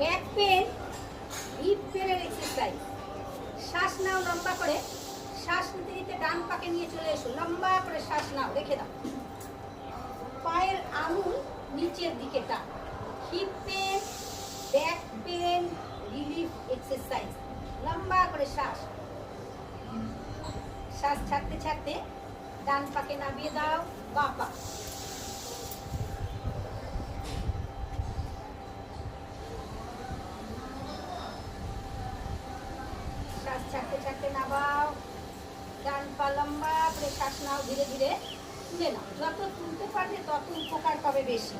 Back pain, heap পেনের exercise. শ্বাস নাও লম্বা করে, শ্বাস নিতে নিতে ডান পাকে নিয়ে চলে এসো, লম্বা করে শ্বাস নাও, রেখে দাও। পায়ের আঙুল নিচের দিকে টান। Heap pen, back pain relief exercise. লম্বা করে শ্বাস, শ্বাস ছাড়তে ছাড়তে ডান পাকে নামিয়ে দাও, বাঁ পা। শ্বাস ছাড়তে ছাড়তে নামাও, ডান পা লম্বা করে শ্বাস নাও, ধীরে ধীরে তুলে নাও। যত তুলতে পারবে তত উপকার পাবে বেশি।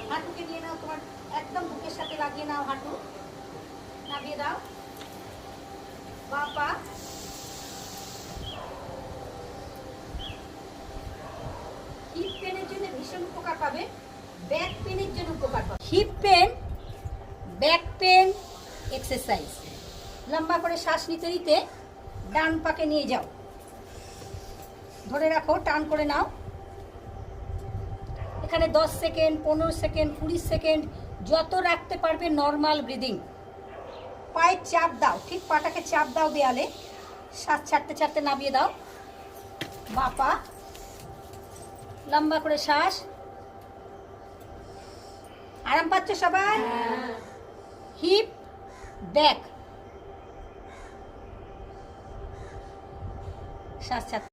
হাঁটুকে নিয়ে নাও, তোমার একদম বুকের সাথে লাগিয়ে নাও, হাঁটু নামিয়ে দাও, বাঁ পা। হিপ পেনের জন্য ভীষণ উপকার পাবে, ব্যাক পেনের জন্য উপকার পাবে। Heap pen, back pain exercise. লম্বা করে শ্বাস নিতে নিতে ডান পাকে নিয়ে যাও, ধরে রাখো, টান করে নাও। এখানে 10 সেকেন্ড, 15 সেকেন্ড, 20 সেকেন্ড যত রাখতে পারবে নর্মাল ব্রিদিং। পায়ে চাপ দাও, ঠিক পাটাকে চাপ দাও দেয়ালে, শ্বাস ছাড়তে ছাড়তে নামিয়ে দাও, বাঁ পা। লম্বা করে শ্বাস। আরাম পাচ্ছ সবাই? হিপ, ব্যাক, শ্বাস ছাড়তে